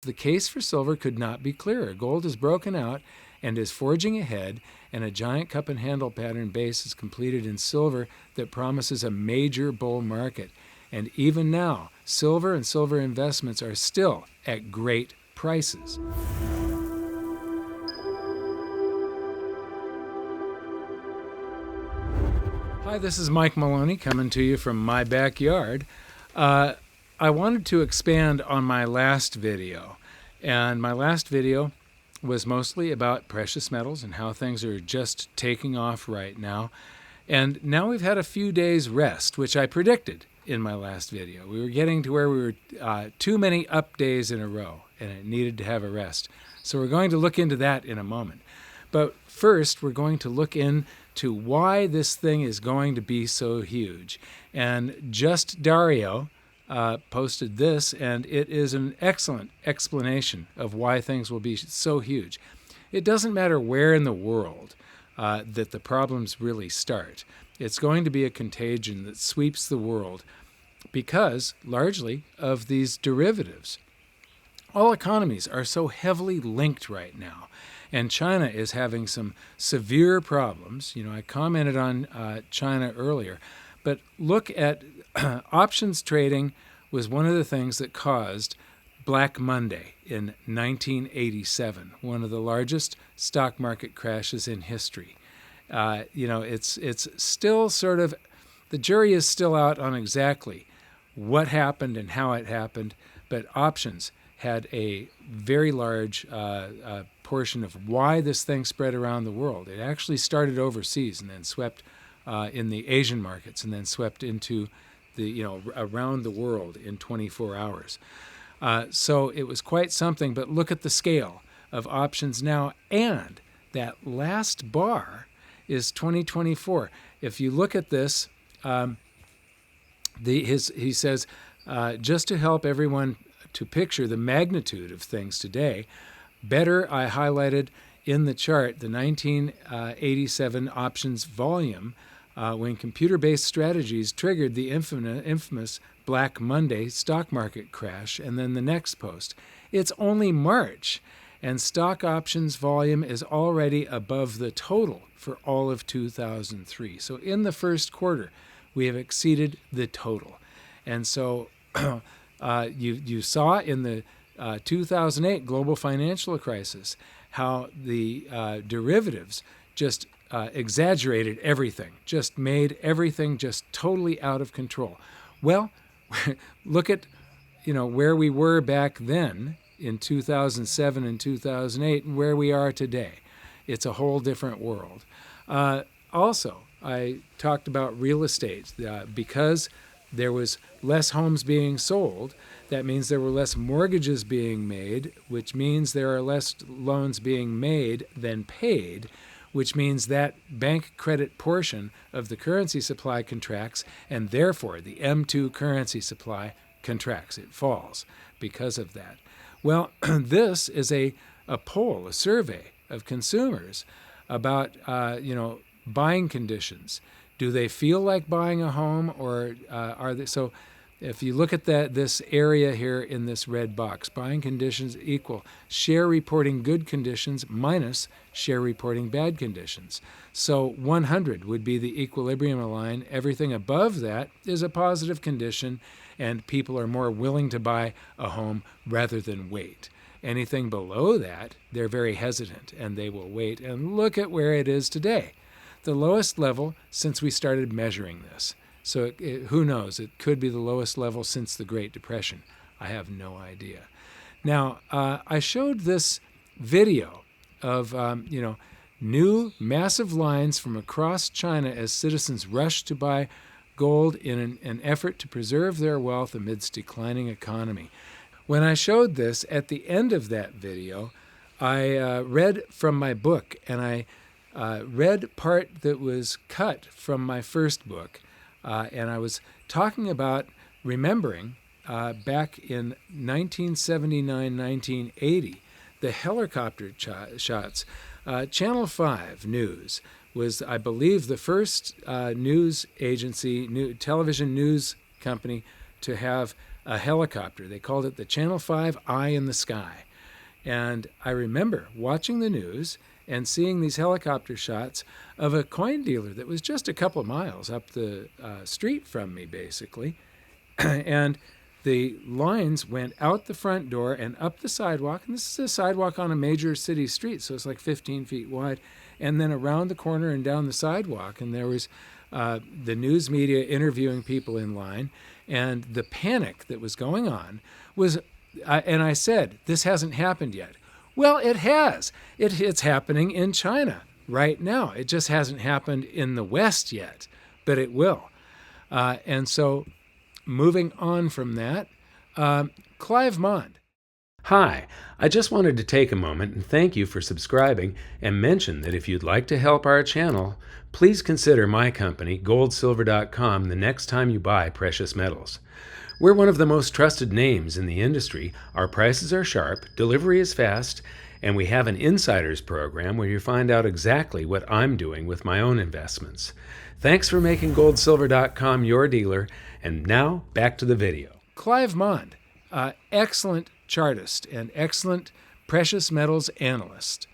The case for silver could not be clearer. Gold is broken out and is forging ahead, and a giant cup and handle pattern base is completed in silver that promises a major bull market. And even now, silver and silver investments are still at great prices. Hi, this is Mike Maloney coming to you from my backyard. I wanted to expand on my last video, and my last video was mostly about precious metals and how things are just taking off right now. And now we've had a few days rest, which I predicted in my last video. We were getting to where we were too many up days in a row, and it needed to have a rest. So we're going to look into that in a moment. But first, we're going to look into why this thing is going to be so huge. And Just Dario posted this, and it is an excellent explanation of why things will be so huge. It doesn't matter where in the world that the problems really start. It's going to be a contagion that sweeps the world because, largely, of these derivatives. All economies are so heavily linked right now, and China is having some severe problems. You know, I commented on China earlier, but look at options trading was one of the things that caused Black Monday in 1987, one of the largest stock market crashes in history. It's still sort of, the jury is still out on exactly what happened and how it happened, but options had a very large portion of why this thing spread around the world. It actually started overseas and then swept in the Asian markets and then swept into around the world in 24 hours. So it was quite something, but look at the scale of options now, and that last bar is 2024. If you look at this, he says, just to help everyone to picture the magnitude of things today, better I highlighted in the chart the 1987 options volume when computer-based strategies triggered the infamous Black Monday stock market crash, and then the next post. It's only March, and stock options volume is already above the total for all of 2003. So in the first quarter, we have exceeded the total. And so you saw in the 2008 global financial crisis how the derivatives just exaggerated everything, just made everything just totally out of control. Well, look at where we were back then in 2007 and 2008 and where we are today. It's a whole different world. Also, I talked about real estate. Because there was less homes being sold, that means there were less mortgages being made, which means there are less loans being made than paid, which means that bank credit portion of the currency supply contracts, and therefore the M2 currency supply contracts. It falls because of that. Well, this is a poll, a survey of consumers about buying conditions. Do they feel like buying a home, or are they? So if you look at this area here in this red box, buying conditions equal share reporting good conditions minus share reporting bad conditions. So 100 would be the equilibrium line. Everything above that is a positive condition, and people are more willing to buy a home rather than wait. Anything below that, they're very hesitant, and they will wait. And look at where it is today. The lowest level since we started measuring this. So who knows? It could be the lowest level since the Great Depression. I have no idea. Now, I showed this video of new massive lines from across China as citizens rush to buy gold in an effort to preserve their wealth amidst declining economy. When I showed this, at the end of that video, I read from my book, and I read part that was cut from my first book. And I was talking about remembering back in 1979, 1980, the helicopter shots. Channel 5 News was, I believe, the first news agency, television news company to have a helicopter. They called it the Channel 5 Eye in the Sky. And I remember watching the news and seeing these helicopter shots of a coin dealer that was just a couple of miles up the street from me, basically. And the lines went out the front door and up the sidewalk. And this is a sidewalk on a major city street, so it's like 15 feet wide. And then around the corner and down the sidewalk. And there was the news media interviewing people in line. And the panic that was going on was, and I said, this hasn't happened yet. Well, it has. It's happening in China right now. It just hasn't happened in the West yet, but it will. And so moving on from that, Clive Mond. Hi, I just wanted to take a moment and thank you for subscribing and mention that if you'd like to help our channel, please consider my company, GoldSilver.com, the next time you buy precious metals. We're one of the most trusted names in the industry. Our prices are sharp, delivery is fast, and we have an insiders program where you find out exactly what I'm doing with my own investments. Thanks for making GoldSilver.com your dealer, and now back to the video. Clive Mond, excellent chartist and excellent precious metals analyst,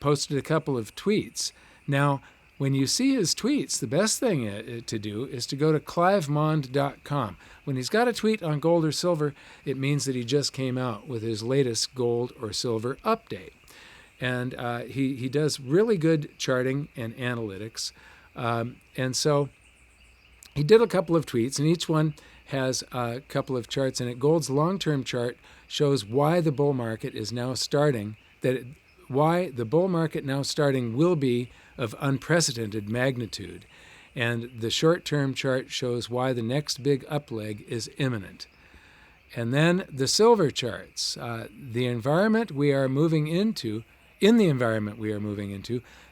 posted a couple of tweets. Now, when you see his tweets, the best thing to do is to go to clivemond.com. When he's got a tweet on gold or silver, it means that he just came out with his latest gold or silver update. And he does really good charting and analytics. And so he did a couple of tweets, and each one has a couple of charts in it. Gold's long-term chart shows why the bull market is now starting, why the bull market now starting will be of unprecedented magnitude. And the short-term chart shows why the next big up leg is imminent. And then the silver charts, the environment we are moving into,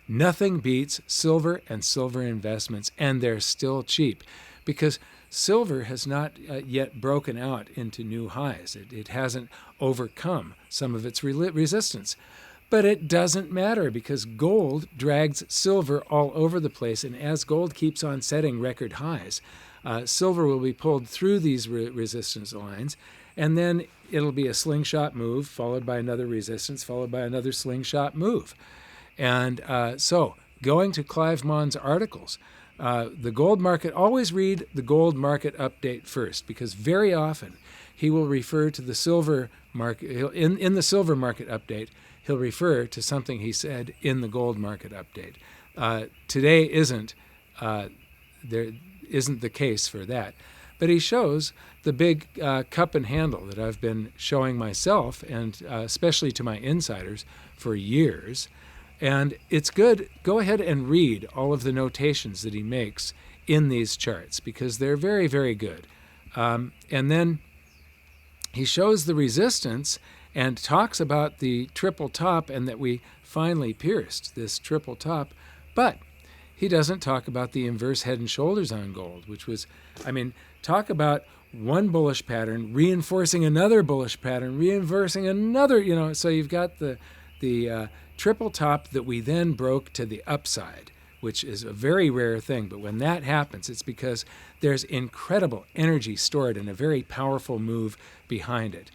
nothing beats silver and silver investments, and they're still cheap because silver has not yet broken out into new highs. It hasn't overcome some of its resistance. But it doesn't matter because gold drags silver all over the place. And as gold keeps on setting record highs, silver will be pulled through these resistance lines. And then it'll be a slingshot move, followed by another resistance, followed by another slingshot move. And so going to Clive Mond's articles, the gold market, always read the gold market update first, because very often he will refer to the silver market. In the silver market update, he'll refer to something he said in the gold market update. Today there isn't the case for that. But he shows the big cup and handle that I've been showing myself, and especially to my insiders, for years. And it's good. Go ahead and read all of the notations that he makes in these charts, because they're very, very good. And then he shows the resistance and talks about the triple top and that we finally pierced this triple top. But he doesn't talk about the inverse head and shoulders on gold, which was, talk about one bullish pattern reinforcing another bullish pattern, reinforcing another, so you've got the triple top that we then broke to the upside, which is a very rare thing. But when that happens, it's because there's incredible energy stored and a very powerful move behind it.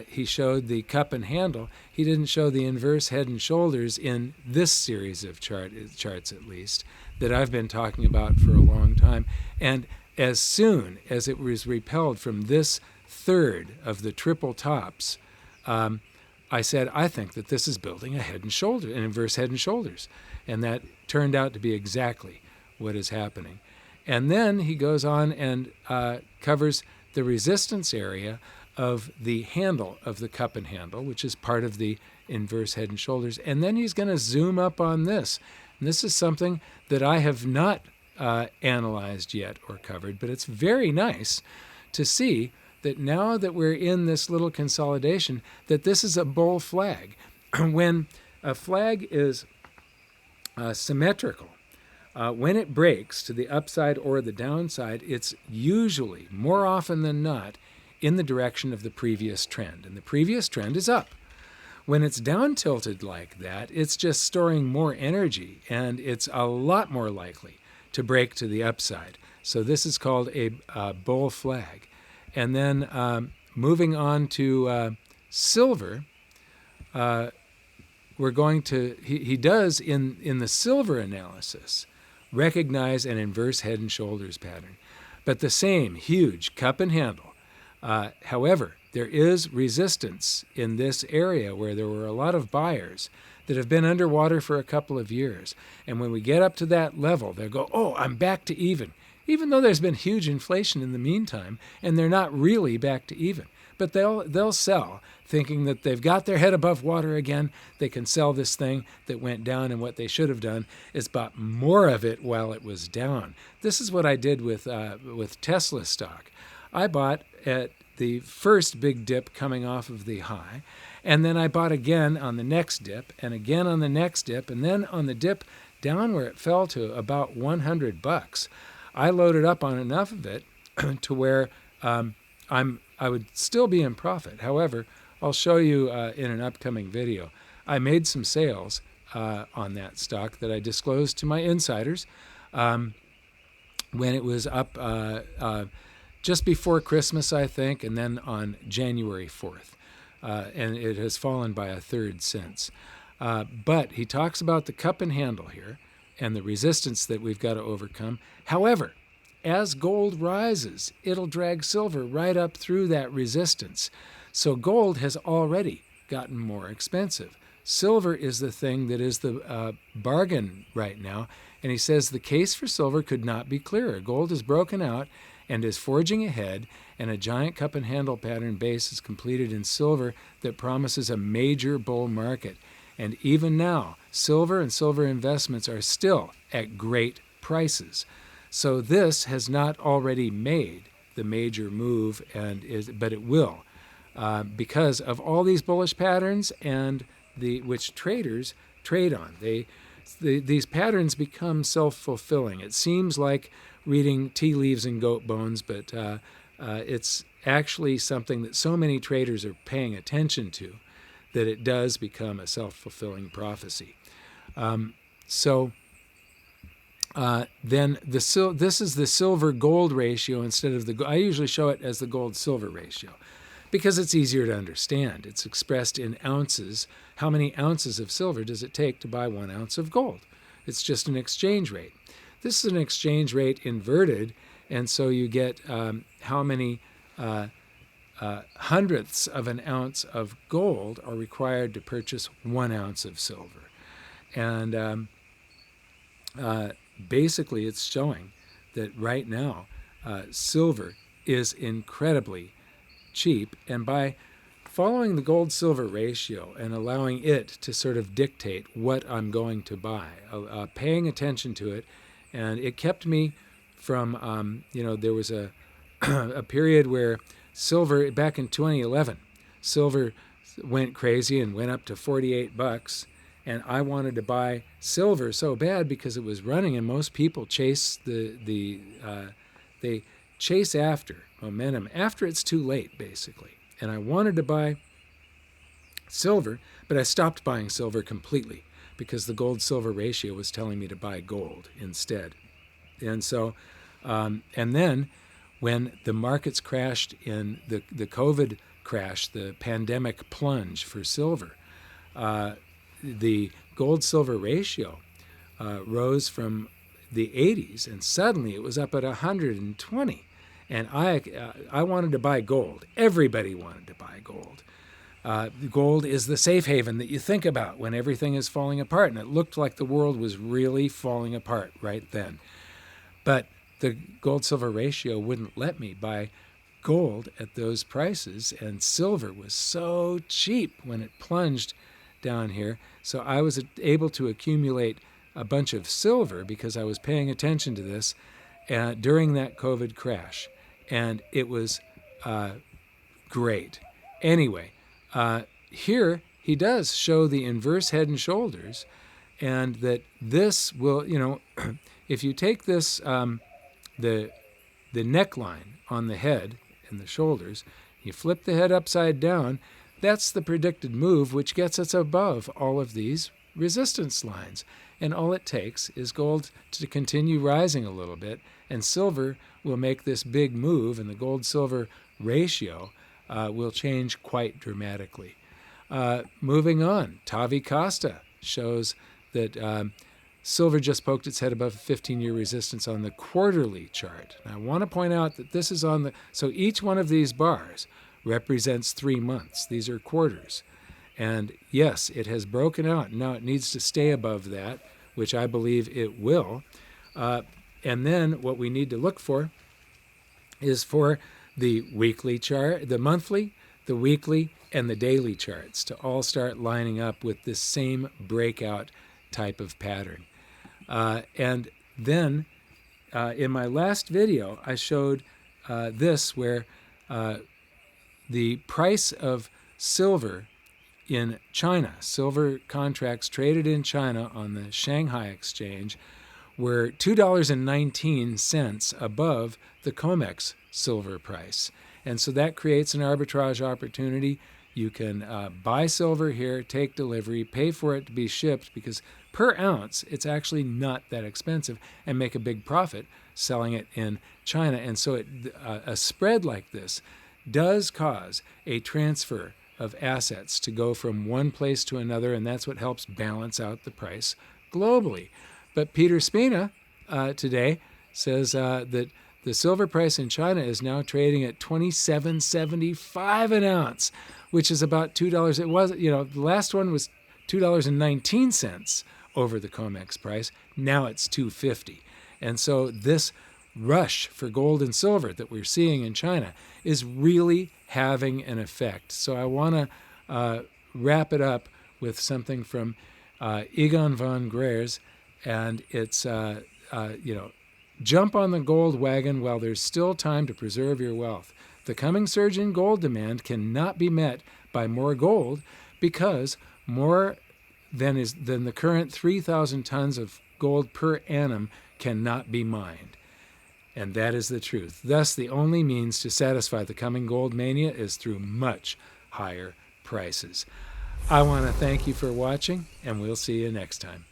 He showed the cup and handle. He didn't show the inverse head and shoulders in this series of charts, at least, that I've been talking about for a long time. And as soon as it was repelled from this third of the triple tops, I said, I think that this is building a head and shoulder, an inverse head and shoulders. And that turned out to be exactly what is happening. And then he goes on and covers the resistance area of the handle of the cup and handle, which is part of the inverse head and shoulders. And then he's going to zoom up on this. And this is something that I have not analyzed yet or covered, but it's very nice to see that now that we're in this little consolidation, that this is a bull flag. When a flag is symmetrical, when it breaks to the upside or the downside, it's usually, more often than not, in the direction of the previous trend. And the previous trend is up. When it's down tilted like that, it's just storing more energy, and it's a lot more likely to break to the upside. So this is called a bull flag. And then moving on to silver, we're going to, he does in the silver analysis recognize an inverse head and shoulders pattern, but the same huge cup and handle. However, there is resistance in this area where there were a lot of buyers that have been underwater for a couple of years. And when we get up to that level, they'll go, oh, I'm back to even though there's been huge inflation in the meantime, and they're not really back to even. But they'll sell, thinking that they've got their head above water again. They can sell this thing that went down, and what they should have done is bought more of it while it was down. This is what I did with Tesla stock. I bought at the first big dip coming off of the high, and then I bought again on the next dip, and again on the next dip, and then on the dip down where it fell to about $100. I loaded up on enough of it to where I would still be in profit. However, I'll show you in an upcoming video. I made some sales on that stock that I disclosed to my insiders when it was up just before Christmas, I think, and then on January 4th. And it has fallen by a third since. But he talks about the cup and handle here and the resistance that we've got to overcome. However, as gold rises, it'll drag silver right up through that resistance. So gold has already gotten more expensive. Silver is the thing that is the bargain right now. And he says the case for silver could not be clearer. Gold is broken out and is forging ahead, and a giant cup and handle pattern base is completed in silver that promises a major bull market. And even now, silver and silver investments are still at great prices. So this has not already made the major move, but it will, because of all these bullish patterns and which traders trade on. These patterns become self-fulfilling. It seems like reading tea leaves and goat bones, but it's actually something that so many traders are paying attention to that it does become a self-fulfilling prophecy. Then this is the silver-gold ratio instead of I usually show it as the gold-silver ratio because it's easier to understand. It's expressed in ounces. How many ounces of silver does it take to buy 1 ounce of gold? It's just an exchange rate. This is an exchange rate inverted, and so you get how many hundredths of an ounce of gold are required to purchase 1 ounce of silver. And basically it's showing that right now silver is incredibly cheap, and by following the gold-silver ratio and allowing it to sort of dictate what I'm going to buy, paying attention to it, and it kept me from, there was a period where silver, back in 2011, silver went crazy and went up to $48, and I wanted to buy silver so bad because it was running, and most people chase they chase after momentum after it's too late, basically. And I wanted to buy silver, but I stopped buying silver completely because the gold-silver ratio was telling me to buy gold instead. And so, and then when the markets crashed in the COVID crash, the pandemic plunge for silver, the gold-silver ratio rose from the 80s, and suddenly it was up at 120. And I wanted to buy gold. Everybody wanted to buy gold. Gold is the safe haven that you think about when everything is falling apart, and it looked like the world was really falling apart right then. But the gold-silver ratio wouldn't let me buy gold at those prices, and silver was so cheap when it plunged down here. So I was able to accumulate a bunch of silver because I was paying attention to this during that COVID crash, and it was great. Anyway, here he does show the inverse head and shoulders, and that this will, if you take this, the neckline on the head and the shoulders, you flip the head upside down, that's the predicted move, which gets us above all of these resistance lines. And all it takes is gold to continue rising a little bit, and silver will make this big move, and the gold-silver ratio will change quite dramatically. Moving on, Tavi Costa shows that silver just poked its head above 15-year resistance on the quarterly chart. Now, I want to point out that this is on the, so each one of these bars represents 3 months. These are quarters. And yes, it has broken out. Now it needs to stay above that, which I believe it will. And then what we need to look for is for the weekly chart, the monthly, the weekly, and the daily charts to all start lining up with this same breakout type of pattern. And then in my last video, I showed this where the price of silver in China, silver contracts traded in China on the Shanghai exchange, were $2.19 above the COMEX silver price. And so that creates an arbitrage opportunity. You can buy silver here, take delivery, pay for it to be shipped, because per ounce, it's actually not that expensive, and make a big profit selling it in China. And so a spread like this does cause a transfer of assets to go from one place to another, and that's what helps balance out the price globally. But Peter Spina today says that the silver price in China is now trading at $27.75 an ounce, which is about $2. It was, the last one was $2.19 over the COMEX price. Now it's $2.50. And so this rush for gold and silver that we're seeing in China is really having an effect. So I want to wrap it up with something from Egon von Greyer's, and it's, jump on the gold wagon while there's still time to preserve your wealth. The coming surge in gold demand cannot be met by more gold, because more than the current 3,000 tons of gold per annum cannot be mined. And that is the truth. Thus, the only means to satisfy the coming gold mania is through much higher prices. I want to thank you for watching, and we'll see you next time.